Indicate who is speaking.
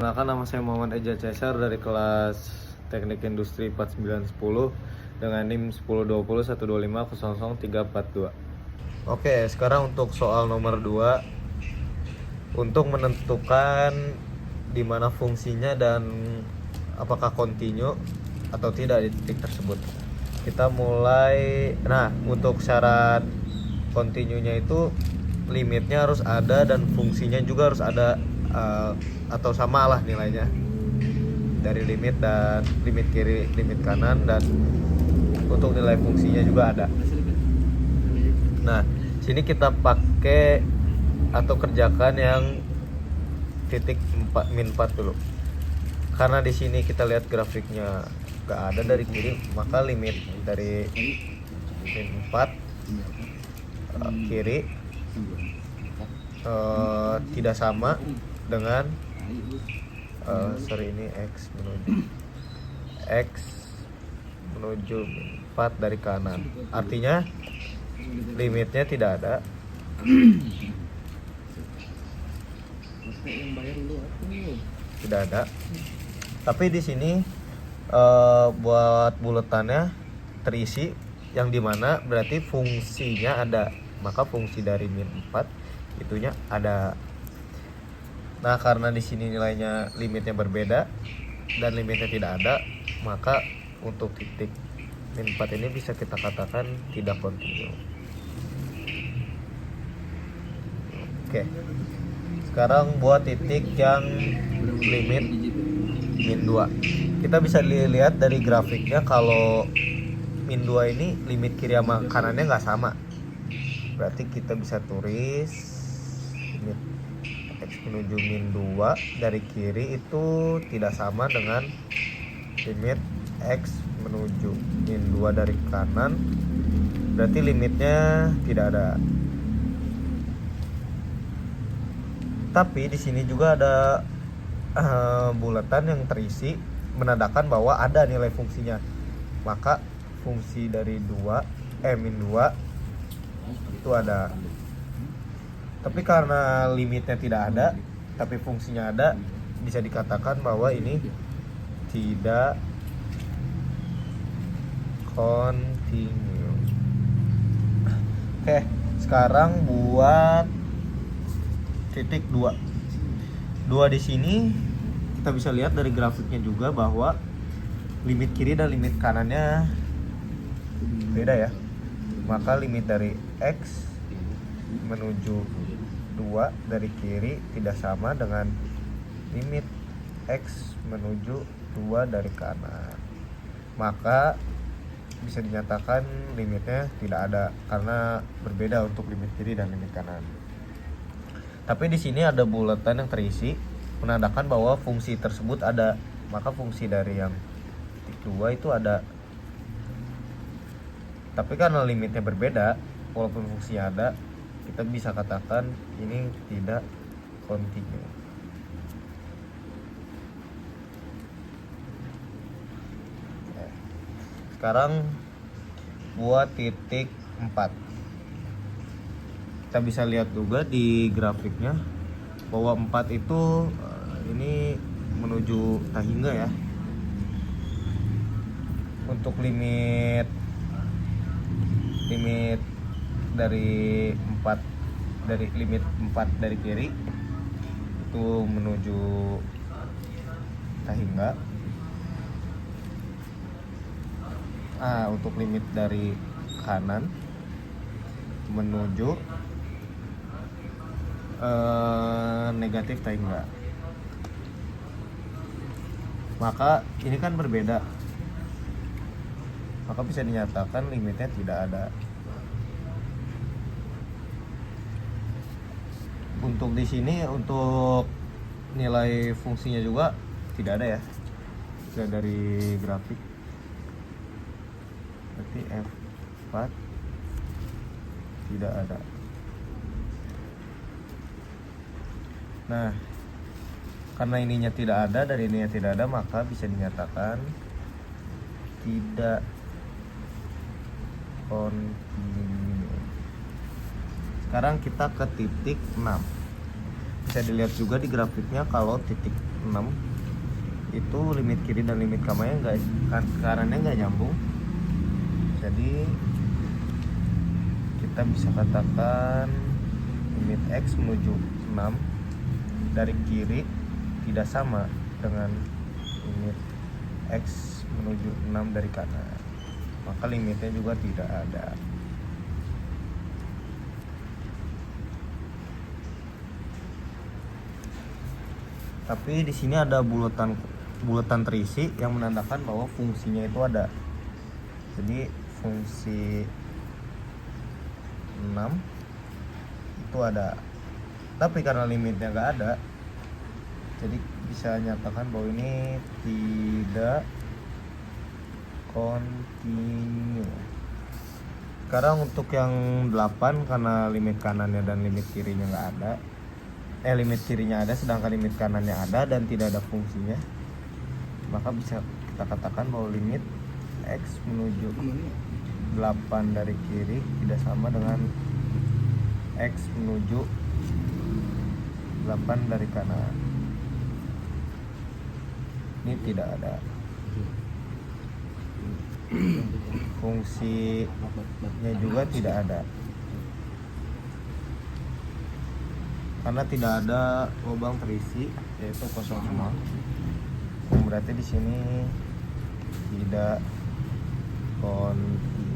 Speaker 1: Perkenalkan, nama saya Muhammad Eja Cesar dari kelas Teknik Industri 4910 dengan NIM 102012500342. Oke, sekarang untuk soal nomor 2, untuk menentukan di mana fungsinya dan apakah continue atau tidak di titik tersebut. Kita mulai. Nah, untuk syarat continue-nya itu limitnya harus ada dan fungsinya juga harus ada, atau sama lah nilainya dari limit dan limit kiri, limit kanan, dan untuk nilai fungsinya juga ada. Nah, sini kita pakai atau kerjakan yang titik 4 min 4 dulu. Karena di sini kita lihat grafiknya gak ada dari kiri, maka limit dari min 4 kiri tidak sama dengan ini x menuju 4 dari kanan. Artinya limitnya tidak ada. Tidak ada. Tapi di sini buat buletannya terisi, yang dimana berarti fungsinya ada, maka fungsi dari min 4 itunya ada. Nah, karena di sini nilainya limitnya berbeda dan limitnya tidak ada, maka untuk titik min 4 ini bisa kita katakan tidak continue. Oke. Sekarang buat titik yang limit min 2. Kita bisa lihat dari grafiknya kalau min 2 ini limit kiri sama kanannya nggak sama. Berarti kita bisa tulis limit x menuju min 2 dari kiri itu tidak sama dengan limit x menuju min 2 dari kanan. Berarti limitnya tidak ada. Tapi di sini juga ada bulatan yang terisi menandakan bahwa ada nilai fungsinya. Maka fungsi dari min 2 itu ada. Tapi karena limitnya tidak ada, tapi fungsinya ada, bisa dikatakan bahwa ini tidak continue. Oke, sekarang buat titik 2 di sini kita bisa lihat dari grafiknya juga bahwa limit kiri dan limit kanannya beda ya. Maka limit dari x menuju 2 dari kiri tidak sama dengan limit x menuju 2 dari kanan. Maka bisa dinyatakan limitnya tidak ada karena berbeda untuk limit kiri dan limit kanan. Tapi di sini ada bulatan yang terisi menandakan bahwa fungsi tersebut ada, maka fungsi dari yang titik 2 itu ada. Tapi karena limitnya berbeda, walaupun fungsinya ada, kita bisa katakan ini tidak continue. Sekarang buat titik 4. Kita bisa lihat juga di grafiknya bahwa 4 itu ini menuju Tahingga ya. Untuk limit dari 4 dari limit 4 dari kiri itu menuju Tahingga. Untuk limit dari kanan menuju negatif Tahingga. Maka ini kan berbeda, maka bisa dinyatakan limitnya tidak ada. Untuk di sini untuk nilai fungsinya juga tidak ada ya, tidak dari grafik. Berarti F4 tidak ada. Nah, karena ininya tidak ada dan ininya tidak ada, maka bisa dinyatakan tidak continue. Sekarang kita ke titik 6. Bisa dilihat juga di grafiknya kalau titik 6 itu limit kiri dan limit kanannya nggak nyambung. Jadi kita bisa katakan limit X menuju 6 dari kiri tidak sama dengan limit X menuju 6 dari kanan, maka limitnya juga tidak ada. Tapi di sini ada bulatan terisi yang menandakan bahwa fungsinya itu ada. Jadi fungsi 6 itu ada, tapi karena limitnya nggak ada, jadi bisa nyatakan bahwa ini tidak kontinu. Sekarang untuk yang 8, karena limit kanannya dan limit kirinya nggak ada, limit kirinya ada sedangkan limit kanannya ada dan tidak ada fungsinya, maka bisa kita katakan bahwa limit X menuju 8 dari kiri tidak sama dengan X menuju 8 dari kanan. Ini tidak ada. Fungsinya juga tidak ada. Karena tidak ada lubang terisi, yaitu kosong semua. Berarti di sini tidak kontinu.